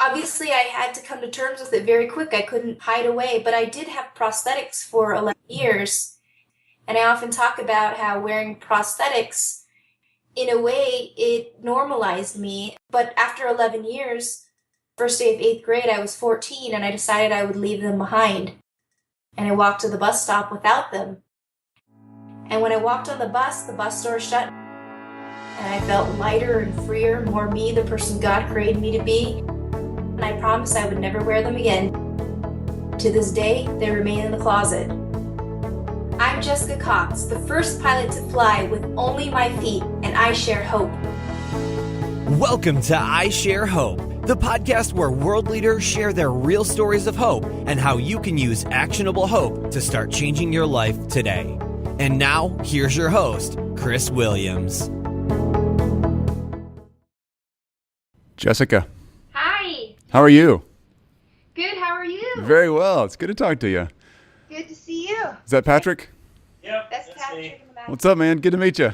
Obviously, I had to come to terms with it very quick. I couldn't hide away, but I did have prosthetics for 11 years. And I often talk about how wearing prosthetics, in a way, it normalized me. But after 11 years, first day of 8th grade, I was 14, and I decided I would leave them behind. And I walked to the bus stop without them. And when I walked on the bus door shut, and I felt lighter and freer, more me, the person God created me to be. And I promised I would never wear them again. To this day, they remain in the closet. I'm Jessica Cox, the first pilot to fly with only my feet, and I share hope. Welcome to I Share Hope, the podcast where world leaders share their real stories of hope and how you can use actionable hope to start changing your life today. And now, here's your host, Chris Williams. Jessica. Hi. How are you? Good, how are you? Very well. It's good to talk to you. Good to see you. Is that Patrick? Yep, That's me. Patrick in the back. What's up, man? Good to meet you.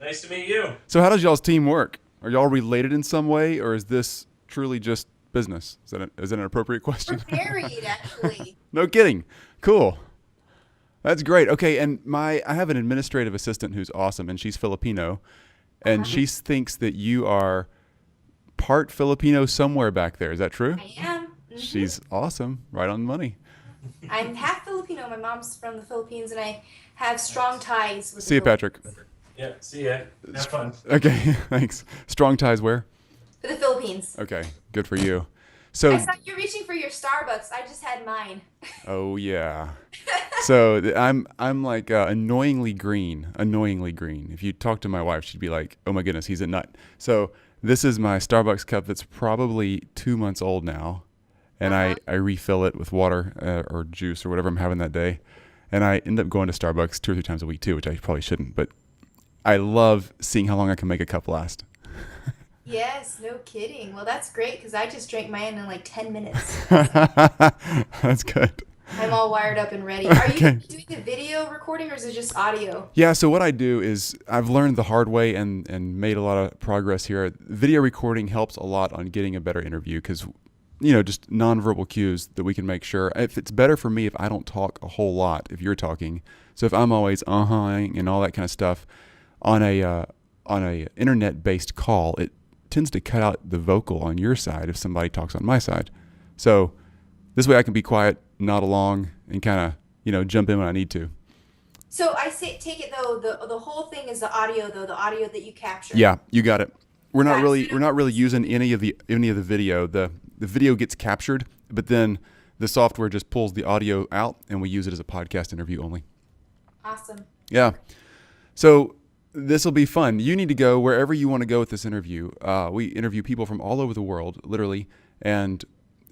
Nice to meet you. So how does y'all's team work? Are y'all related in some way, or is this truly just business? Is that an appropriate question? We're married, actually. No kidding. Cool. That's great. Okay, and I have an administrative assistant who's awesome, and she's Filipino, and she thinks that you are part Filipino somewhere back there. Is that true? I am. Mm-hmm. She's awesome. Right on the money. I'm half Filipino. My mom's from the Philippines, and I have strong ties with See you, Patrick. Yeah, see ya. Have fun. Okay, thanks. Strong ties where? For the Philippines. Okay, good for you. I So, saw you reaching for your Starbucks. I just had mine. oh yeah. So I'm like annoyingly green. If you talk to my wife, she'd be like, "Oh my goodness, he's a nut." So this is my Starbucks cup that's probably 2 months old now, and I refill it with water or juice or whatever I'm having that day, and I end up going to Starbucks 2 or 3 times a week too, which I probably shouldn't, but I love seeing how long I can make a cup last. Yes, no kidding. Well, that's great because I just drank mine in like 10 minutes. That's good. I'm all wired up and ready. Are you Okay. doing the video recording or is it just audio? Yeah, so what I do is I've learned the hard way and made a lot of progress here. Video recording helps a lot on getting a better interview because, just nonverbal cues that we can make sure. If it's better for me if I don't talk a whole lot if you're talking. So if I'm always uh-huh-ing and all that kind of stuff on a internet-based call, it tends to cut out the vocal on your side if somebody talks on my side. So this way I can be quiet, nod along, and kind of, jump in when I need to. So take it though, the whole thing is the audio though, the audio that you capture. Yeah, you got it. We're not Right. really using any of the video. The video gets captured, but then the software just pulls the audio out and we use it as a podcast interview only. Awesome. Yeah. So this will be fun. You need to go wherever you want to go with this interview. We interview people from all over the world, literally. And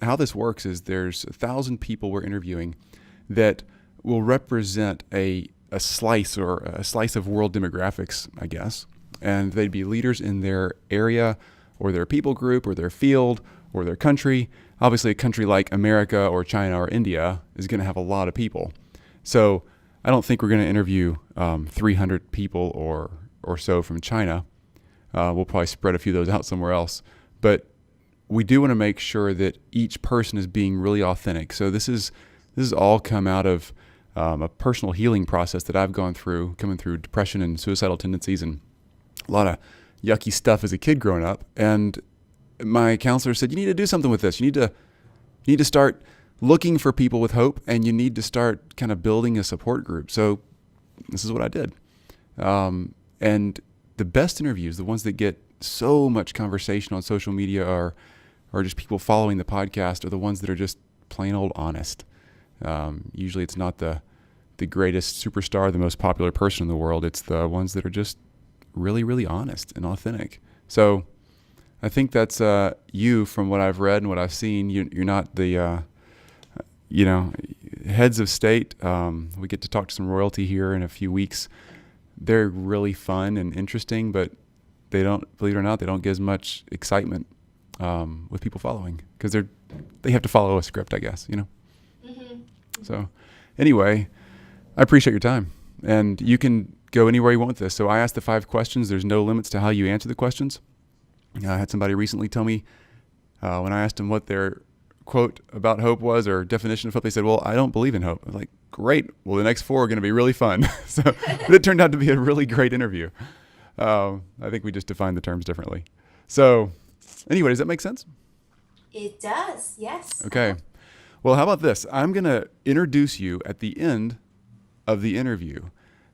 how this works is there's 1,000 people we're interviewing that will represent a slice of world demographics, I guess. And they'd be leaders in their area or their people group or their field or their country. Obviously, a country like America or China or India is going to have a lot of people. So I don't think we're going to interview 300 people or so from China. We'll probably spread a few of those out somewhere else. But we do want to make sure that each person is being really authentic. So this is all come out of a personal healing process that I've gone through, coming through depression and suicidal tendencies and a lot of yucky stuff as a kid growing up. And my counselor said, you need to do something with this. You need to start looking for people with hope, and you need to start kind of building a support group. So this is what I did. And the best interviews, the ones that get so much conversation on social media or just people following the podcast, are the ones that are just plain old honest. Usually it's not the greatest superstar, the most popular person in the world. It's the ones that are just really, really honest and authentic. So I think that's you from what I've read and what I've seen. You're not the heads of state. We get to talk to some royalty here in a few weeks. They're really fun and interesting, but they don't, believe it or not, they don't get as much excitement with people following because they have to follow a script, I guess, Mm-hmm. So anyway, I appreciate your time, and you can go anywhere you want with this. So I asked the 5 questions. There's no limits to how you answer the questions. I had somebody recently tell me When I asked them what their quote about hope was or definition of hope, they said, well, I don't believe in hope. I was like, great. Well, the next 4 are going to be really fun. But it turned out to be a really great interview. I think we just defined the terms differently. So anyway, does that make sense? It does, yes. Okay. Well, how about this? I'm going to introduce you at the end of the interview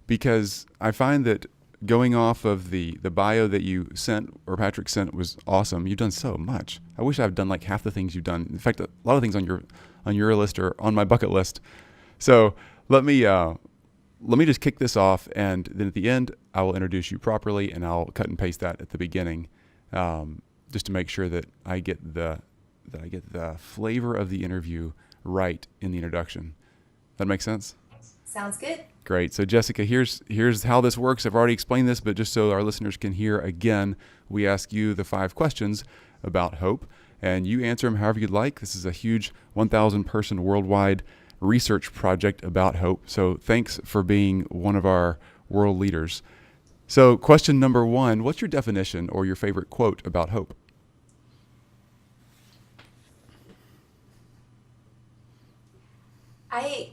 because I find that going off of the bio that you sent or Patrick sent was awesome. You've done so much. I wish I've done like half the things you've done. In fact, a lot of things on your list are on my bucket list. So let me just kick this off, and then at the end I will introduce you properly, and I'll cut and paste that at the beginning, just to make sure that I get the flavor of the interview right in the introduction. That make sense? Sounds good. Great. So Jessica, here's how this works. I've already explained this, but just so our listeners can hear again, we ask you the 5 questions about hope, and you answer them however you'd like. This is a huge 1,000 person worldwide research project about hope. So thanks for being one of our world leaders. So question number 1, what's your definition or your favorite quote about hope?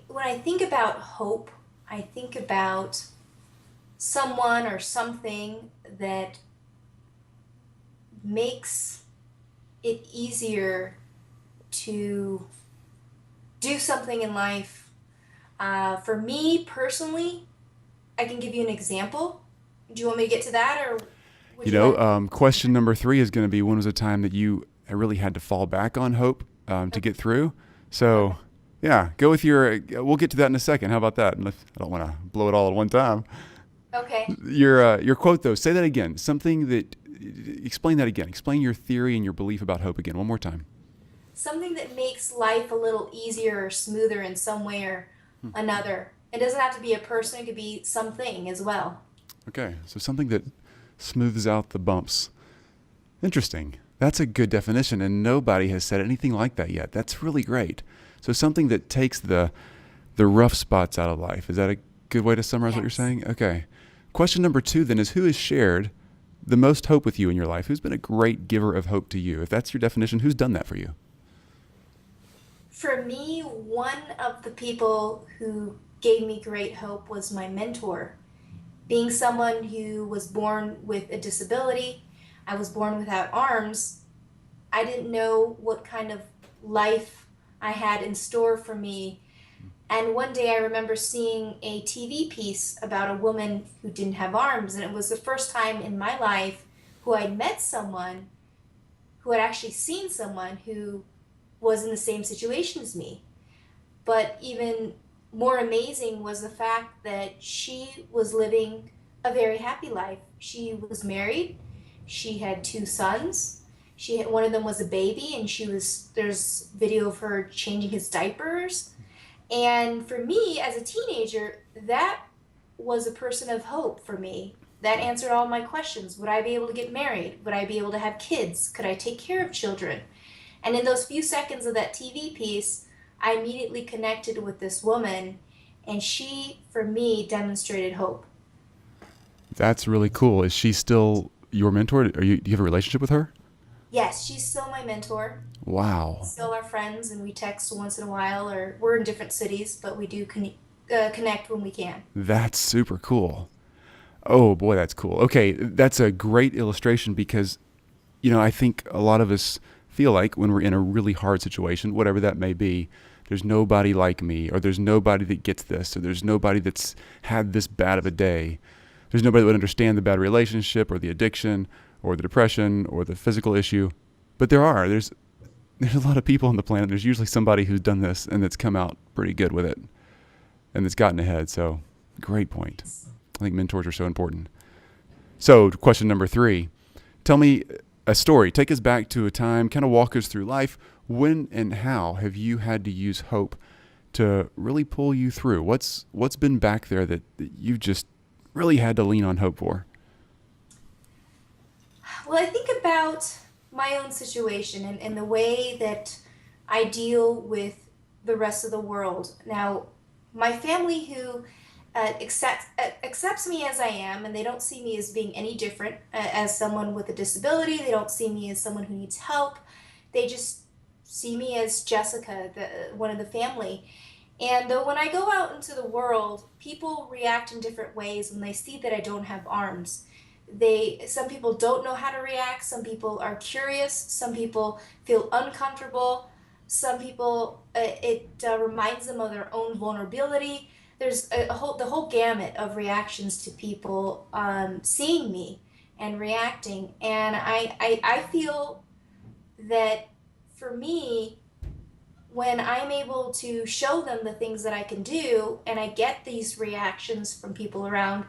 When I think about hope, I think about someone or something that makes it easier to do something in life. For me personally, I can give you an example. Do you want me to get to that, or question number 3 is going to be, when was a time that you really had to fall back on hope to get through? So yeah, go with we'll get to that in a second. How about that? I don't want to blow it all at one time. Okay. Your quote though, say that again. Explain that again. Explain your theory and your belief about hope again, one more time. Something that makes life a little easier or smoother in some way or another. It doesn't have to be a person, it could be something as well. Okay, so something that smooths out the bumps. Interesting. That's a good definition, and nobody has said anything like that yet. That's really great. So something that takes the rough spots out of life. Is that a good way to summarize what you're saying? Okay. Question number 2 then is, who has shared the most hope with you in your life? Who's been a great giver of hope to you? If that's your definition, who's done that for you? For me, one of the people who gave me great hope was my mentor. Being someone who was born with a disability, I was born without arms, I didn't know what kind of life I had in store for me. And one day I remember seeing a TV piece about a woman who didn't have arms, and it was the first time in my life who I'd met someone who had actually seen someone who was in the same situation as me. But even more amazing was the fact that she was living a very happy life. She was married, she had 2 sons. One of them was a baby, and there's video of her changing his diapers. And for me, as a teenager, that was a person of hope for me. That answered all my questions. Would I be able to get married? Would I be able to have kids? Could I take care of children? And in those few seconds of that TV piece, I immediately connected with this woman, and she, for me, demonstrated hope. That's really cool. Is she still your mentor? Do you have a relationship with her? Yes, she's still my mentor. Wow. Still our friends, and we text once in a while, or we're in different cities, but we do connect when we can. That's super cool. Oh boy, that's cool. Okay, that's a great illustration because, I think a lot of us feel like when we're in a really hard situation, whatever that may be, there's nobody like me, or there's nobody that gets this, or there's nobody that's had this bad of a day. There's nobody that would understand the bad relationship or the addiction or the depression or the physical issue. But there's a lot of people on the planet. There's usually somebody who's done this and that's come out pretty good with it and that's gotten ahead. So great point. I think mentors are so important. So question number 3, tell me a story. Take us back to a time, kind of walk us through life. When and how have you had to use hope to really pull you through? What's been back there that you've just really had to lean on hope for? Well, I think about my own situation and the way that I deal with the rest of the world. Now, my family who accepts me as I am, and they don't see me as being any different as someone with a disability. They don't see me as someone who needs help. They just see me as Jessica, one of the family. And though when I go out into the world, people react in different ways when they see that I don't have arms. Some people don't know how to react, some people are curious, some people feel uncomfortable, some people it reminds them of their own vulnerability. There's the whole gamut of reactions to people seeing me and reacting. And I feel that for me, when I'm able to show them the things that I can do and I get these reactions from people around,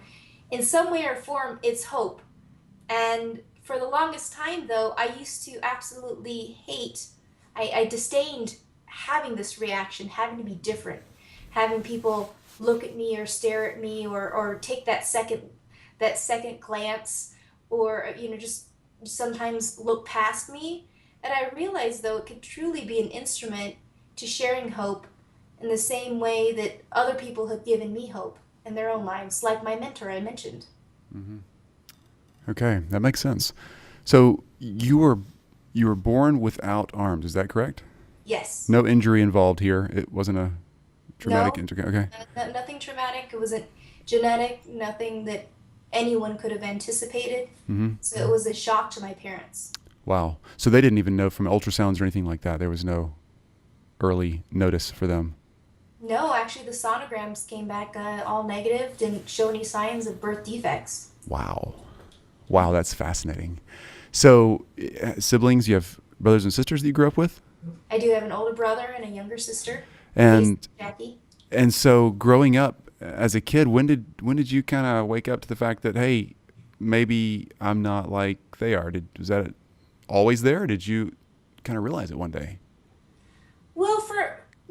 in some way or form, it's hope. And for the longest time, though, I used to absolutely hate, I disdained having this reaction, having to be different, having people look at me or stare at me or take that second glance, or just sometimes look past me. And I realized, though, it could truly be an instrument to sharing hope in the same way that other people have given me hope in their own lives, like my mentor I mentioned. Mm-hmm. Okay, that makes sense. So you were born without arms, is that correct? Yes. No injury involved here. It wasn't a traumatic injury. Okay. Nothing traumatic. It wasn't genetic. Nothing that anyone could have anticipated. Mm-hmm. So it was a shock to my parents. Wow. So they didn't even know from ultrasounds or anything like that. There was no early notice for them. No, actually the sonograms came back all negative, didn't show any signs of birth defects. Wow. Wow, that's fascinating. So siblings, you have brothers and sisters that you grew up with? I do have an older brother and a younger sister. And Jackie. And so growing up as a kid, when did you kind of wake up to the fact that, hey, maybe I'm not like they are? Was that always there? Or did you kind of realize it one day? Well,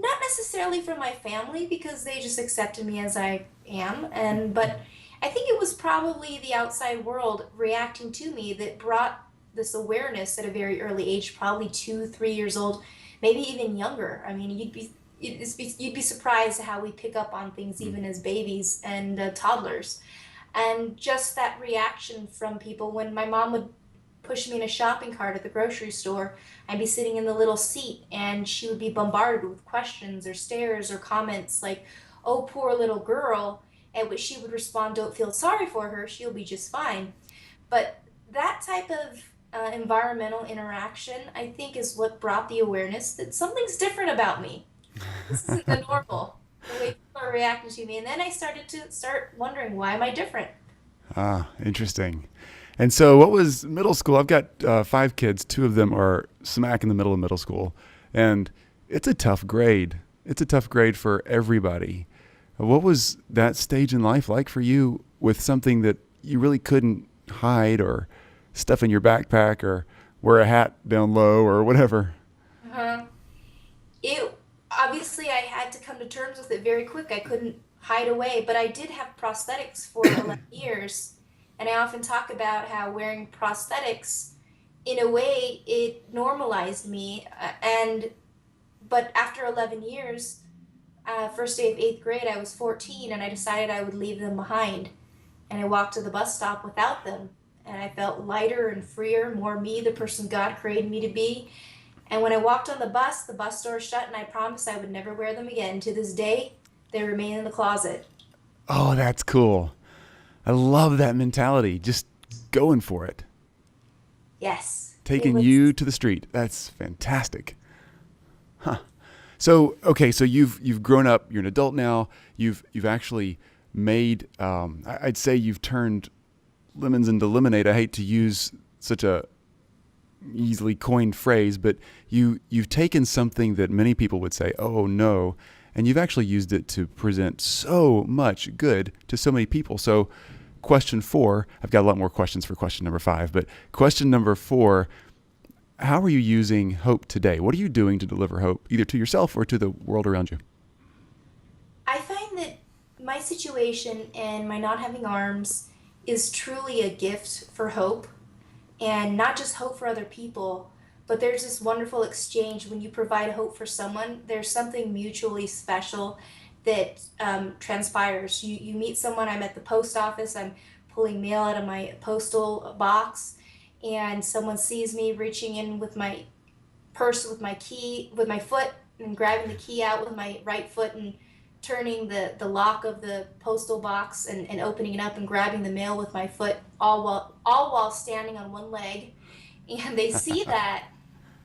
not necessarily from my family, because they just accepted me as I am, but I think it was probably the outside world reacting to me that brought this awareness at a very early age, probably 2-3 years old, maybe even younger. I mean, you'd be surprised how we pick up on things even as babies and toddlers. And just that reaction from people when my mom would push me in a shopping cart at the grocery store, I'd be sitting in the little seat and she would be bombarded with questions or stares or comments like, "Oh, poor little girl," at which she would respond, "Don't feel sorry for her, she'll be just fine." But that type of environmental interaction, I think, is what brought the awareness that something's different about me. This isn't the normal, the way people are reacting to me. And then I started to wondering, why am I different? Ah, interesting. And so what was middle school? I've got 5 kids. 2 of them are smack in the middle of middle school. And it's a tough grade. It's a tough grade for everybody. What was that stage in life like for you with something that you really couldn't hide or stuff in your backpack or wear a hat down low or whatever? Obviously, I had to come to terms with it very quick. I couldn't hide away, but I did have prosthetics for 11 years. And I often talk about how wearing prosthetics, in a way, it normalized me. But after 11 years, first day of 8th grade, I was 14, and I decided I would leave them behind. And I walked to the bus stop without them. And I felt lighter and freer, more me, the person God created me to be. And when I walked on the bus door shut, and I promised I would never wear them again. To this day, they remain in the closet. Oh, that's cool. I love that mentality. Just going for it. Yes. Taking you to the street. That's fantastic. Huh. So, okay, so you've grown up, you're an adult now. You've actually made, I'd say you've turned lemons into lemonade. I hate to use such a easily coined phrase, but you've taken something that many people would say, "Oh no," and you've actually used it to present so much good to so many people. So question 4, I've got a lot more questions for question number 5, but question number 4, how are you using hope today? What are you doing to deliver hope, either to yourself or to the world around you? I find that my situation and my not having arms is truly a gift for hope, and not just hope for other people, but there's this wonderful exchange when you provide hope for someone. There's something mutually special that transpires. You meet someone. I'm at the post office, I'm pulling mail out of my postal box, and someone sees me reaching in with my purse with my foot, and grabbing the key out with my right foot and turning the lock of the postal box and opening it up and grabbing the mail with my foot, all while standing on one leg. And they see that,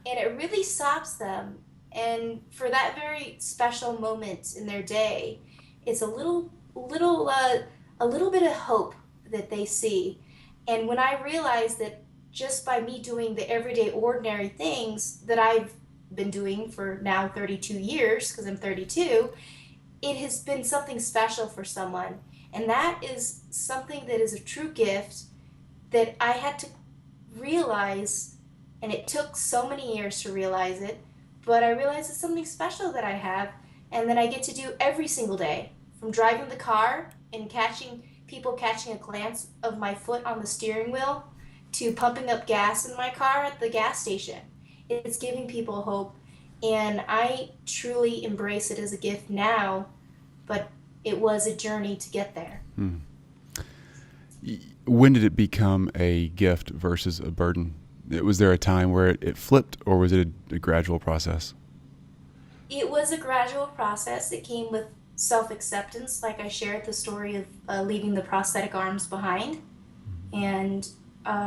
and it really stops them. And for that very special moment in their day, it's a little bit of hope that they see. And when I realized that just by me doing the everyday ordinary things that I've been doing for now 32 years, because I'm 32, it has been something special for someone. And that is something that is a true gift that I had to realize, and it took so many years to realize it, but I realized it's something special that I have and that I get to do every single day, from driving the car and people catching a glance of my foot on the steering wheel to pumping up gas in my car at the gas station. It's giving people hope, and I truly embrace it as a gift now, but it was a journey to get there. When did it become a gift versus a burden? Was there a time where it flipped, or was it a gradual process? It was a gradual process. It came with self-acceptance, like I shared the story of leaving the prosthetic arms behind, and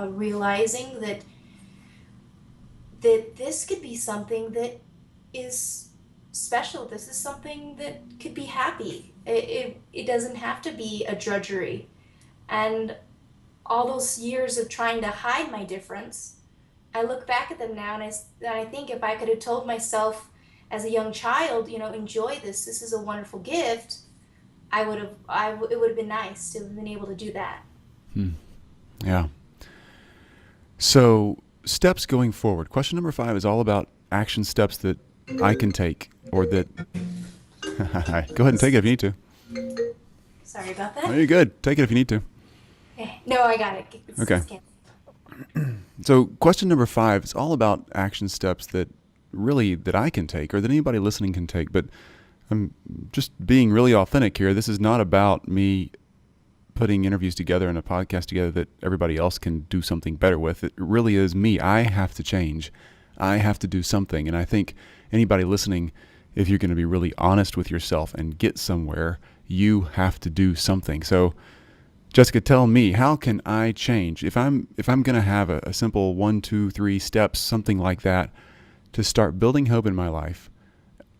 realizing that this could be something that is special. This is something that could be happy. It doesn't have to be a drudgery. And all those years of trying to hide my difference, I look back at them now, and I think if I could have told myself as a young child, enjoy this. This is a wonderful gift. It would have been nice to have been able to do that. Yeah. So steps going forward. Question number 5 is all about action steps that I can take, or that go ahead and take it if you need to. Sorry about that. No, you're good. Take it if you need to. No, I got it. Okay. So question number 5 is all about action steps that I can take, or that anybody listening can take. But I'm just being really authentic here. This is not about me putting interviews together and a podcast together that everybody else can do something better with. It really is me. I have to change. I have to do something. And I think anybody listening, if you're going to be really honest with yourself and get somewhere, you have to do something. So Jessica, tell me, how can I change? If I'm going to have a simple 1, 2, 3 steps, something like that, to start building hope in my life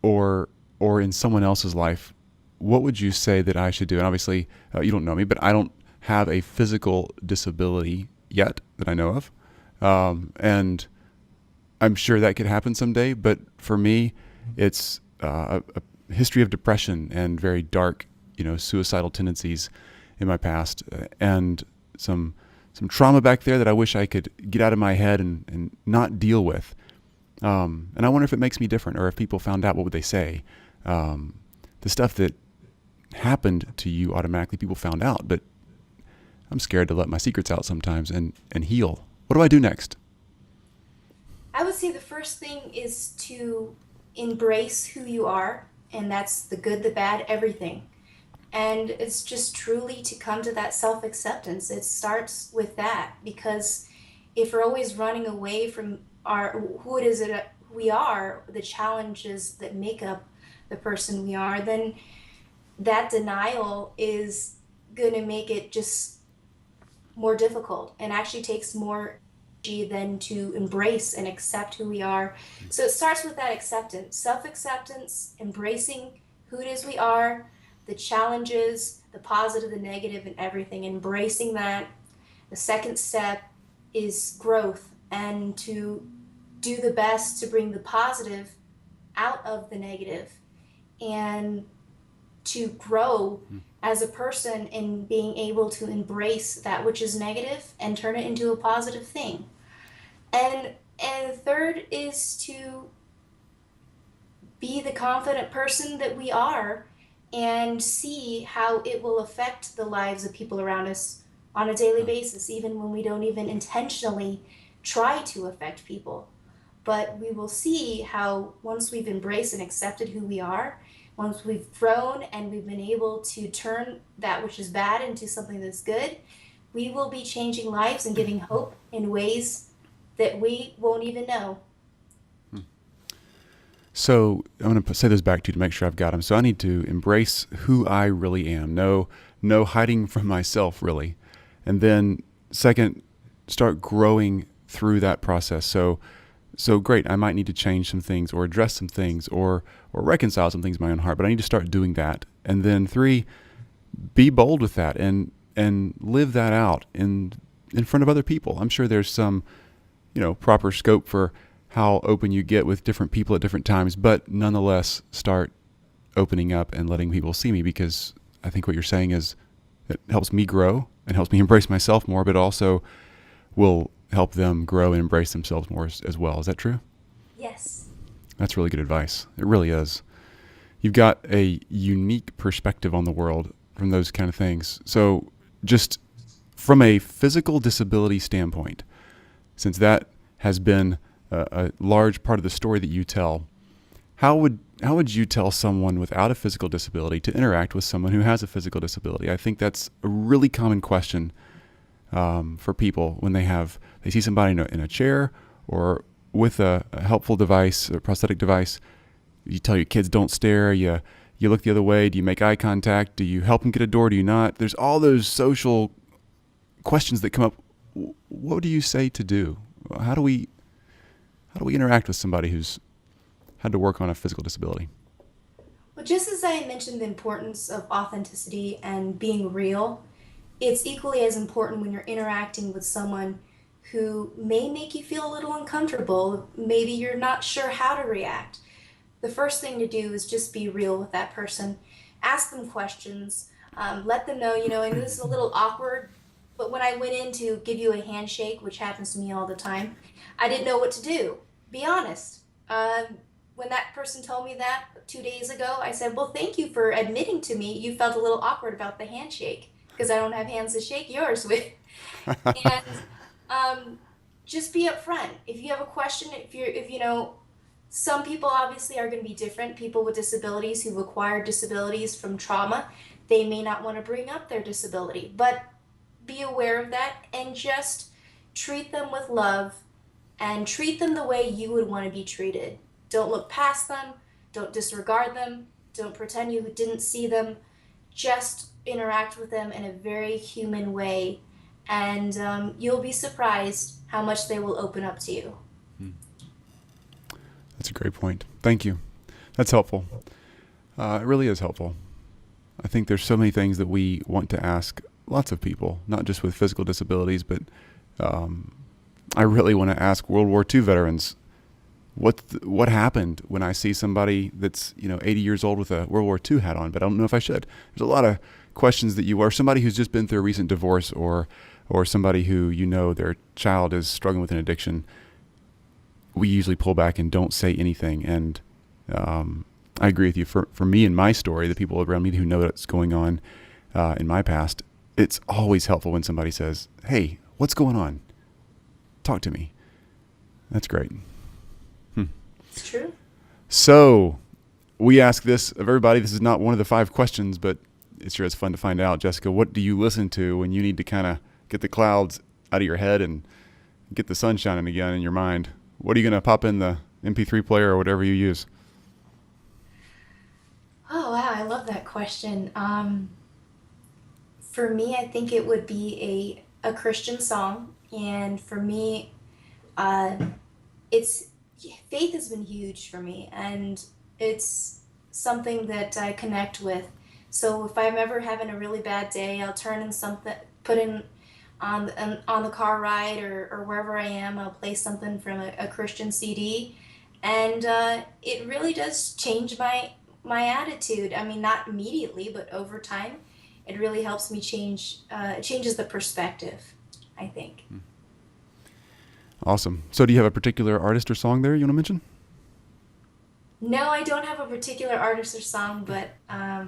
or in someone else's life, what would you say that I should do? And obviously, you don't know me, but I don't have a physical disability yet that I know of. And I'm sure that could happen someday. But for me, it's a history of depression and very dark, suicidal tendencies in my past, and some trauma back there that I wish I could get out of my head and not deal with. And I wonder if it makes me different, or if people found out, what would they say? The stuff that happened to you automatically, people found out, but I'm scared to let my secrets out sometimes and heal. What do I do next? I would say the first thing is to embrace who you are, and that's the good, the bad, everything. And it's just truly to come to that self-acceptance. It starts with that, because if we're always running away from who it is that we are, the challenges that make up the person we are, then that denial is going to make it just more difficult, and actually takes more energy than to embrace and accept who we are. So it starts with that acceptance, self-acceptance, embracing who it is we are, the challenges, the positive, the negative, and everything, embracing that. The second step is growth, and to do the best to bring the positive out of the negative, and to grow as a person in being able to embrace that which is negative and turn it into a positive thing. And third is to be the confident person that we are, and see how it will affect the lives of people around us on a daily basis, even when we don't even intentionally try to affect people. But we will see how once we've embraced and accepted who we are, once we've grown and we've been able to turn that which is bad into something that's good, we will be changing lives and giving hope in ways that we won't even know. So I'm going to say those back to you to make sure I've got them. So I need to embrace who I really am. No hiding from myself, really. And then second, start growing through that process. So great, I might need to change some things or address some things or reconcile some things in my own heart, but I need to start doing that. And then 3, be bold with that and live that out in front of other people. I'm sure there's some, proper scope for how open you get with different people at different times, but nonetheless start opening up and letting people see me, because I think what you're saying is it helps me grow and helps me embrace myself more, but also will help them grow and embrace themselves more as well. Is that true? Yes. That's really good advice. It really is. You've got a unique perspective on the world from those kind of things. So just from a physical disability standpoint, since that has been a large part of the story that you tell, how would you tell someone without a physical disability to interact with someone who has a physical disability? I think that's a really common question for people when they see somebody in a chair or with a helpful device, a prosthetic device. You tell your kids don't stare. You look the other way. Do you make eye contact? Do you help them get a door? Do you not? There's all those social questions that come up. What do you say to do? How do we interact with somebody who's had to work on a physical disability? Well, just as I mentioned the importance of authenticity and being real, it's equally as important when you're interacting with someone who may make you feel a little uncomfortable. Maybe you're not sure how to react. The first thing to do is just be real with that person. Ask them questions. Let them know, and this is a little awkward, but when I went in to give you a handshake, which happens to me all the time, I didn't know what to do. Be honest. When that person told me that 2 days ago, I said, well, thank you for admitting to me you felt a little awkward about the handshake, because I don't have hands to shake yours with. And just be upfront. If you have a question, some people obviously are going to be different. People with disabilities who've acquired disabilities from trauma, they may not want to bring up their disability, but be aware of that and just treat them with love and treat them the way you would want to be treated. Don't look past them. Don't disregard them. Don't pretend you didn't see them. Just interact with them in a very human way, and you'll be surprised how much they will open up to you. That's a great point. Thank you. That's helpful. It really is helpful. I think there's so many things that we want to ask lots of people, not just with physical disabilities, but I really want to ask World War II veterans, what happened when I see somebody that's 80 years old with a World War II hat on, but I don't know if I should. There's a lot of questions that or somebody who's just been through a recent divorce or somebody who their child is struggling with an addiction. We usually pull back and don't say anything. And I agree with you. For me and my story, the people around me who know what's going on in my past, it's always helpful when somebody says, hey, what's going on? Talk to me. That's great. It's true. So we ask this of everybody. This is not one of the 5 questions, but it sure is fun to find out. Jessica, what do you listen to when you need to kind of get the clouds out of your head and get the sun shining again in your mind? What are you going to pop in the MP3 player or whatever you use? Oh, wow. I love that question. For me, I think it would be a Christian song. And for me, faith has been huge for me, and it's something that I connect with. So if I'm ever having a really bad day, I'll put in on the car ride or wherever I am, I'll play something from a Christian CD, and it really does change my attitude. I mean, not immediately, but over time, it really helps me change. It changes the perspective, I think. Awesome. So do you have a particular artist or song there you want to mention? No, I don't have a particular artist or song, but I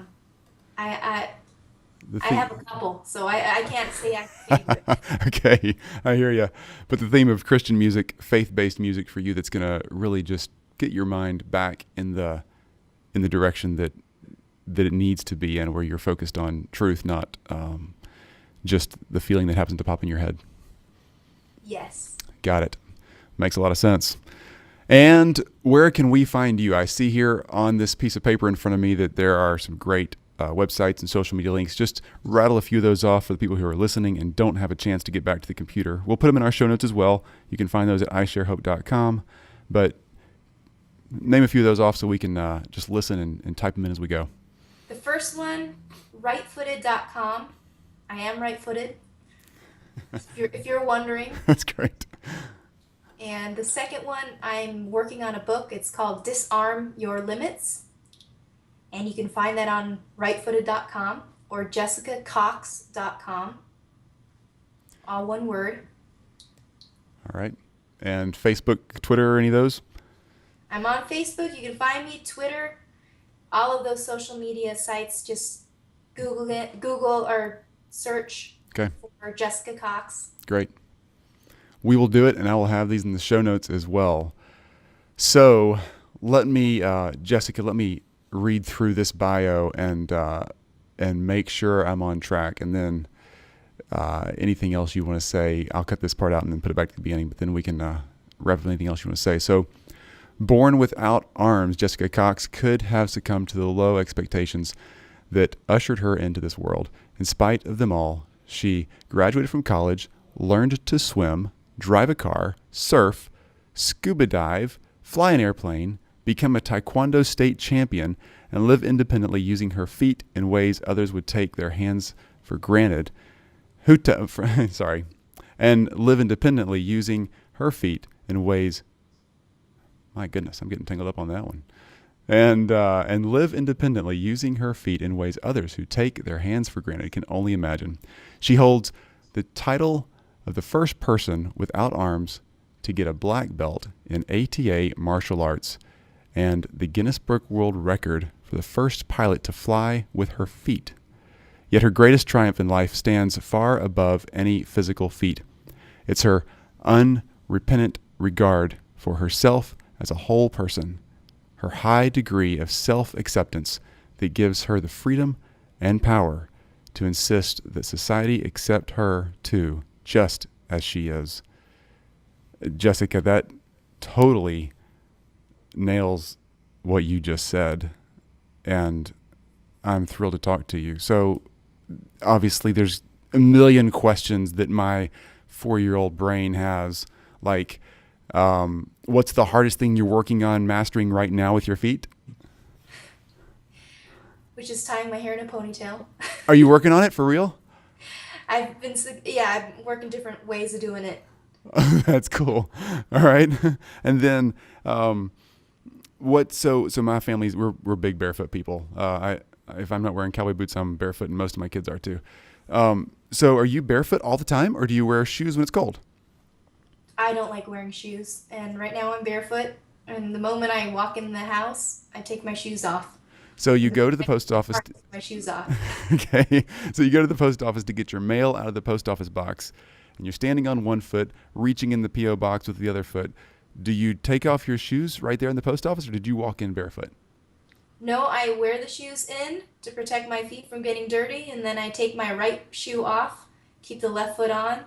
have a couple, so I can't say I have a favorite. Okay, I hear you. But the theme of Christian music, faith-based music for you, that's going to really just get your mind back in the direction that it needs to be, and where you're focused on truth, not just the feeling that happens to pop in your head. Yes. Got it. Makes a lot of sense. And where can we find you? I see here on this piece of paper in front of me that there are some great websites and social media links. Just rattle a few of those off for the people who are listening and don't have a chance to get back to the computer. We'll put them in our show notes as well. You can find those at isharehope.com. But name a few of those off so we can just listen and type them in as we go. The first one, rightfooted.com. I am right-footed, if you're wondering. That's great. And the second one, I'm working on a book. It's called Disarm Your Limits. And you can find that on rightfooted.com or jessicacox.com. All one word. All right. And Facebook, Twitter, any of those? I'm on Facebook. You can find me, Twitter, all of those social media sites. Just Google or search for Jessica Cox. Great. We will do it, and I will have these in the show notes as well. So Jessica, let me read through this bio and make sure I'm on track. And then anything else you want to say, I'll cut this part out and then put it back to the beginning, but then we can wrap up anything else you want to say. So, born without arms, Jessica Cox could have succumbed to the low expectations that ushered her into this world. In spite of them all, she graduated from college, learned to swim, drive a car, surf, scuba dive, fly an airplane, become a Taekwondo State Champion, and live independently using her feet in ways others would take their hands for granted. And live independently using her feet in ways. My goodness, I'm getting tangled up on that one. And live independently using her feet in ways others who take their hands for granted can only imagine. She holds the title of the first person without arms to get a black belt in ATA martial arts and the Guinness World Record for the first pilot to fly with her feet. Yet her greatest triumph in life stands far above any physical feat. It's her unrepentant regard for herself as a whole person, her high degree of self-acceptance that gives her the freedom and power to insist that society accept her too, just as she is. Jessica, that totally nails what you just said, and I'm thrilled to talk to you. So obviously there's a million questions that my 4-year-old brain has, like what's the hardest thing you're working on mastering right now with your feet? Which is tying my hair in a ponytail. Are you working on it for real? I'm working different ways of doing it. That's cool. All right. And then so my family's we're big barefoot people. If I'm not wearing cowboy boots, I'm barefoot, and most of my kids are too. So are you barefoot all the time, or do you wear shoes when it's cold? I don't like wearing shoes, and right now I'm barefoot, and the moment I walk in the house, I take my shoes off. So you go to the post office. My shoes off. Okay. So you go to the post office to get your mail out of the post office box, and you're standing on one foot, reaching in the P.O. box with the other foot. Do you take off your shoes right there in the post office, or did you walk in barefoot? No, I wear the shoes in to protect my feet from getting dirty, and then I take my right shoe off, keep the left foot on,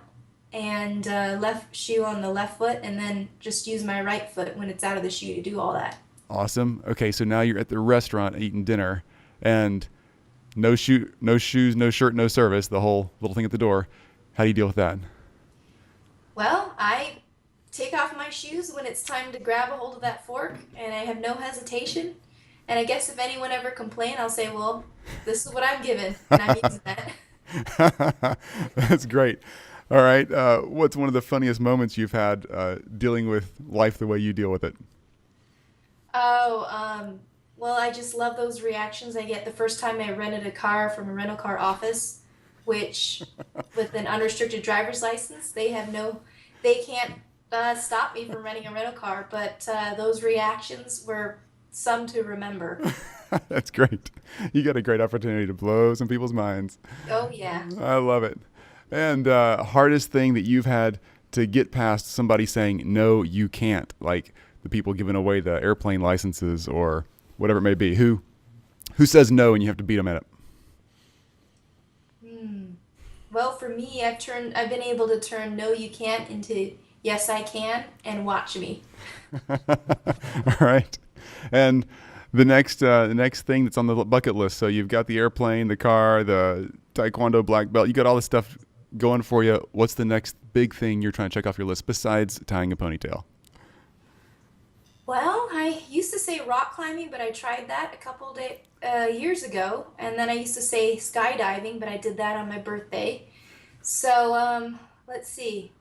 and left shoe on the left foot, and then just use my right foot when it's out of the shoe to do all that. Awesome. Okay, so now you're at the restaurant eating dinner, and no shoes, no shirt, no service, the whole little thing at the door. How do you deal with that? Well, I take off my shoes when it's time to grab a hold of that fork, and I have no hesitation. And I guess if anyone ever complains, I'll say, well, this is what I'm given, and I'm using that. That's great. All right. What's one of the funniest moments you've had dealing with life the way you deal with it? Well, I just love those reactions I get the first time I rented a car from a rental car office, which with an unrestricted driver's license, they can't stop me from renting a rental car, but those reactions were some to remember. That's great. You got a great opportunity to blow some people's minds. Oh, yeah. I love it. And hardest thing that you've had to get past somebody saying, no, you can't, like the people giving away the airplane licenses or whatever it may be. Who says no and you have to beat them at it? Well, for me, I've been able to turn no, you can't into Yes, I can, and watch me. All right. And the next thing that's on the bucket list. So you've got the airplane, the car, the Taekwondo black belt. You got all this stuff going for you. What's the next big thing you're trying to check off your list besides tying a ponytail? Well, I used to say rock climbing, but I tried that a couple years ago. And then I used to say skydiving, but I did that on my birthday. So, let's see.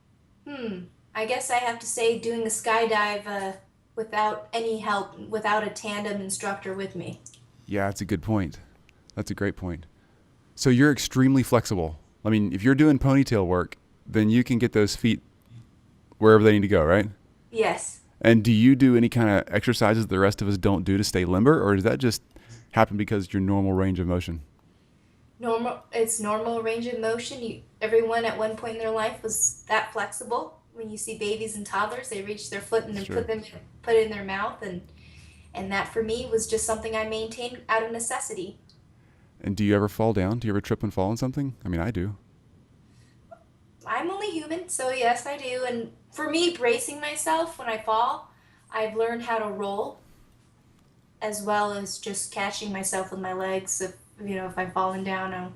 I guess I have to say doing a skydive without any help, without a tandem instructor with me. Yeah, that's a good point. That's a great point. So you're extremely flexible. I mean, if you're doing ponytail work, then you can get those feet wherever they need to go, right? Yes. And do you do any kind of exercises the rest of us don't do to stay limber, or does that just happen because it's your normal range of motion? It's normal range of motion. Everyone at one point in their life was that flexible. When you see babies and toddlers, they reach their foot and then Sure. put it in their mouth, and that for me was just something I maintained out of necessity. And do you ever fall down? Do you ever trip and fall on something? I mean, I do. I'm only human, so yes, I do. And for me, bracing myself when I fall, I've learned how to roll, as well as just catching myself with my legs. If I'm falling down, I'll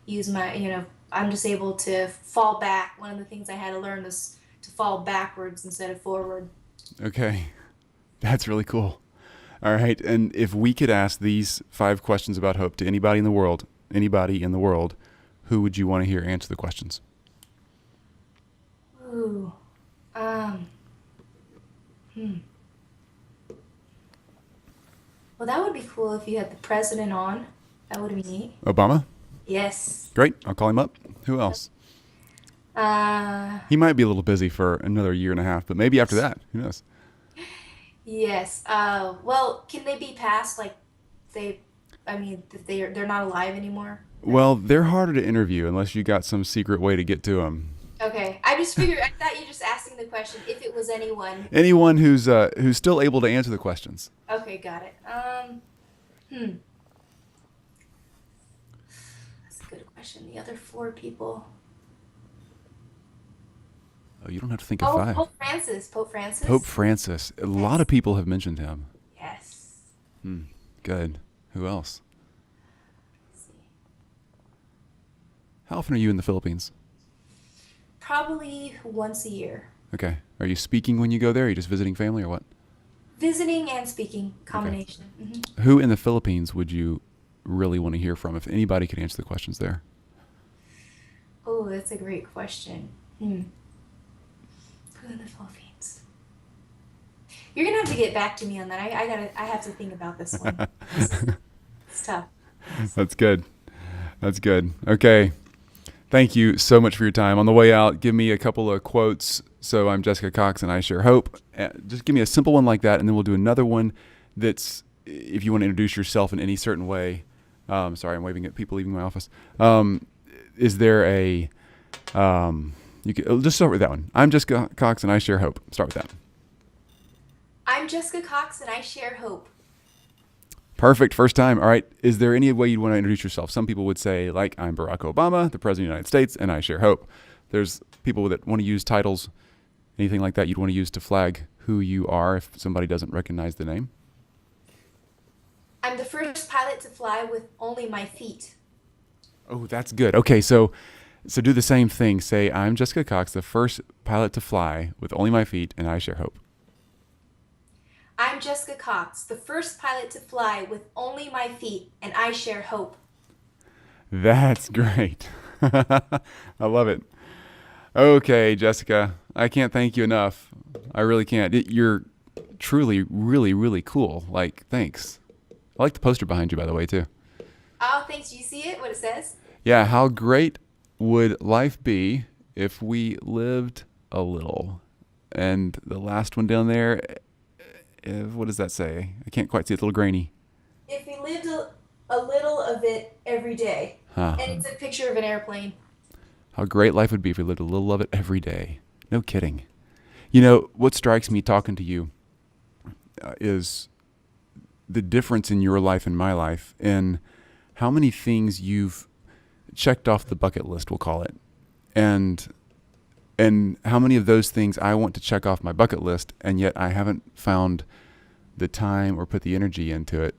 use I'm just able to fall back. One of the things I had to learn is to fall backwards instead of forward. Okay. That's really cool. All right. And if we could ask these 5 questions about hope to anybody in the world, who would you want to hear answer the questions? Ooh. Well, that would be cool if you had the president on. That would be neat. Obama? Yes. Great. I'll call him up. Who else? He might be a little busy for another year and a half, but maybe after that. Who knows? Yes. Well, can they be passed if they're not alive anymore? Well, they're harder to interview unless you got some secret way to get to them. Okay. I thought you were just asking the question if it was anyone. Anyone who's still able to answer the questions. Okay, got it. That's a good question. The other 4 people. Oh, you don't have to think of 5. Pope Francis. Pope Francis. A lot of people have mentioned him. Yes. Good. Who else? Let's see. How often are you in the Philippines? Probably once a year. Okay. Are you speaking when you go there? Or are you just visiting family or what? Visiting and speaking combination. Okay. Mm-hmm. Who in the Philippines would you really want to hear from if anybody could answer the questions there? Oh, that's a great question. Who in the Philippines? You're gonna have to get back to me on that. I have to think about this one. It's tough. That's good. That's good. Okay. Thank you so much for your time. On the way out, give me a couple of quotes. So I'm Jessica Cox and I share hope. Just give me a simple one like that, and then we'll do another one that's, if you want to introduce yourself in any certain way. Sorry, I'm waving at people leaving my office. Is there a... you can just start with that one. I'm Jessica Cox and I share hope. Start with that. I'm Jessica Cox and I share hope. Perfect. First time. All right. Is there any way you'd want to introduce yourself? Some people would say, I'm Barack Obama, the President of the United States, and I share hope. There's people that want to use titles, anything like that you'd want to use to flag who you are if somebody doesn't recognize the name. I'm the first pilot to fly with only my feet. Oh, that's good. Okay, so do the same thing. Say, I'm Jessica Cox, the first pilot to fly with only my feet, and I share hope. I'm Jessica Cox, the first pilot to fly with only my feet, and I share hope. That's great. I love it. Okay, Jessica, I can't thank you enough. I really can't. You're truly, really, really cool. Thanks. I like the poster behind you, by the way, too. Oh, thanks. Do you see it, what it says? Yeah, how great would life be if we lived a little? And the last one down there, what does that say? I can't quite see it. It's a little grainy. If we lived a little of it every day. Huh. And it's a picture of an airplane. How great life would be if we lived a little of it every day. No kidding. You know, what strikes me talking to you is the difference in your life and my life and how many things you've checked off the bucket list, we'll call it. And And how many of those things I want to check off my bucket list, and yet I haven't found the time or put the energy into it.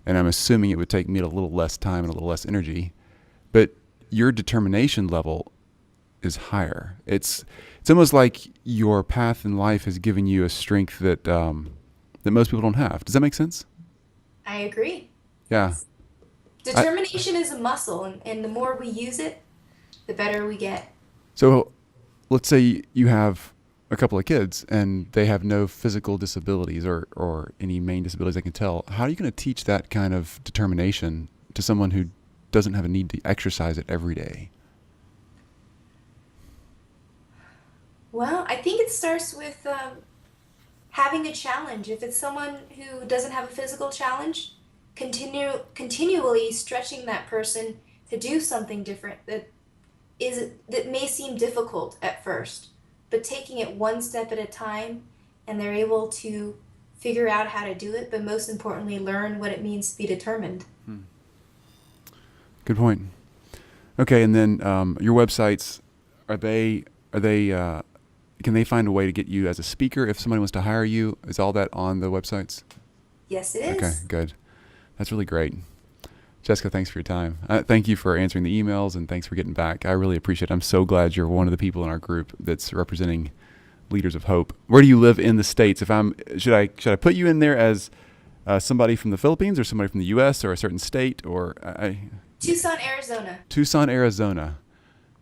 And I'm assuming it would take me a little less time and a little less energy. But your determination level is higher. It's almost like your path in life has given you a strength that that most people don't have. Does that make sense? I agree. Yeah. Determination is a muscle, and the more we use it, the better we get. So let's say you have a couple of kids and they have no physical disabilities or any main disabilities I can tell. How are you going to teach that kind of determination to someone who doesn't have a need to exercise it every day? Well, I think it starts with having a challenge. If it's someone who doesn't have a physical challenge, continually stretching that person to do something different that may seem difficult at first, but taking it one step at a time, and they're able to figure out how to do it, but most importantly, learn what it means to be determined. Good point. Okay, and then your websites, can they find a way to get you as a speaker if somebody wants to hire you? Is all that on the websites? Yes, it is. Okay, good. That's really great. Jessica, thanks for your time. Thank you for answering the emails, and thanks for getting back. I really appreciate it. I'm so glad you're one of the people in our group that's representing Leaders of Hope. Where do you live in the States? Should I put you in there as somebody from the Philippines or somebody from the U.S. or a certain state or Tucson, Arizona. Tucson, Arizona.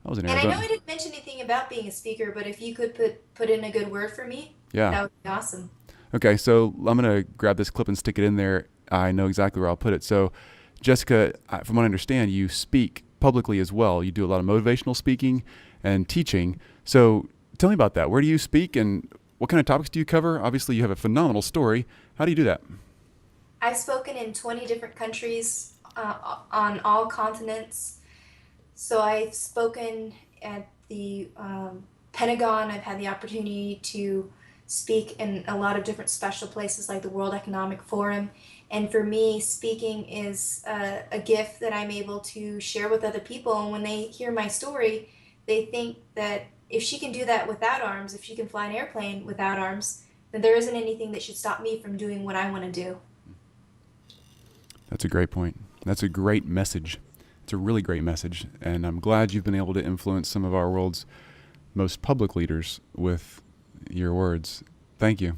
I was in Arizona. And I know I didn't mention anything about being a speaker, but if you could put in a good word for me, that would be awesome. Okay, so I'm going to grab this clip and stick it in there. I know exactly where I'll put it. So, Jessica, from what I understand, you speak publicly as well. You do a lot of motivational speaking and teaching. So tell me about that. Where do you speak and what kind of topics do you cover? Obviously, you have a phenomenal story. How do you do that? I've spoken in 20 different countries on all continents. So I've spoken at the Pentagon. I've had the opportunity to speak in a lot of different special places like the World Economic Forum. And for me, speaking is a gift that I'm able to share with other people. And when they hear my story, they think that if she can do that without arms, if she can fly an airplane without arms, then there isn't anything that should stop me from doing what I want to do. That's a great point. That's a great message. It's a really great message. And I'm glad you've been able to influence some of our world's most public leaders with your words. Thank you.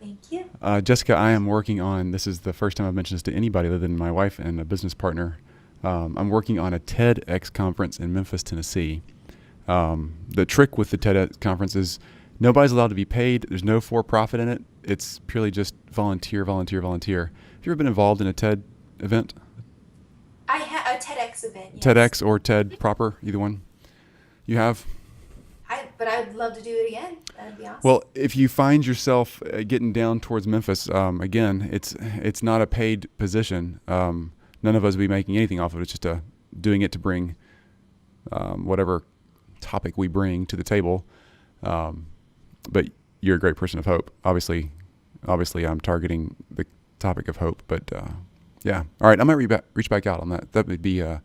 Thank you. Jessica, I am working on, this is the first time I've mentioned this to anybody other than my wife and a business partner. I'm working on a TEDx conference in Memphis, Tennessee. The trick with the TEDx conference is nobody's allowed to be paid. There's no for-profit in it. It's purely just volunteer. Have you ever been involved in a TED event? I had a TEDx event, yes. TEDx or TED proper, either one? You have? But I would love to do it again. That would be awesome. Well, if you find yourself getting down towards Memphis, again, it's not a paid position. None of us will be making anything off of it. It's just doing it to bring whatever topic we bring to the table. But you're a great person of hope. Obviously, I'm targeting the topic of hope. But yeah, all right, I might reach back out on that. That would be a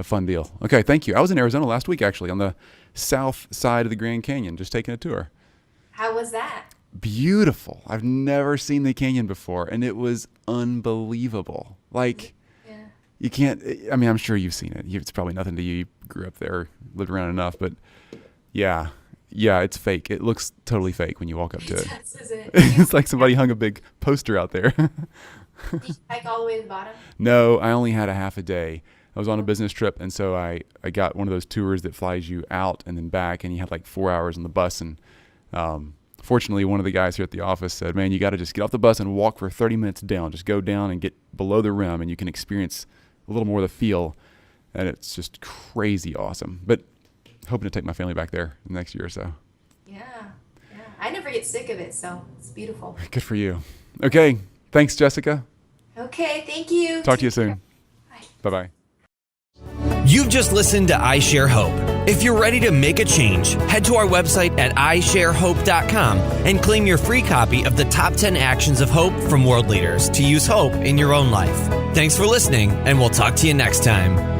fun deal. Okay, thank you. I was in Arizona last week, actually, on the south side of the Grand Canyon, just taking a tour. How was that? Beautiful. I've never seen the canyon before, and it was unbelievable. Like, yeah. You can't, I mean, I'm sure you've seen it. It's probably nothing to you. You grew up there, lived around enough, but yeah, it's fake. It looks totally fake when you walk up to it. Does, isn't it? It's like somebody hung a big poster out there. Did you hike all the way to the bottom? No, I only had a half a day. I was on a business trip, and so I got one of those tours that flies you out and then back, and you had like 4 hours on the bus. And fortunately, one of the guys here at the office said, man, you got to just get off the bus and walk for 30 minutes down. Just go down and get below the rim, and you can experience a little more of the feel. And it's just crazy awesome. But hoping to take my family back there the next year or so. Yeah. I never get sick of it, so it's beautiful. Good for you. Okay. Thanks, Jessica. Okay, thank you. Talk to you soon. Bye. Bye-bye. You've just listened to I Share Hope. If you're ready to make a change, head to our website at isharehope.com and claim your free copy of the top 10 actions of hope from world leaders to use hope in your own life. Thanks for listening, and we'll talk to you next time.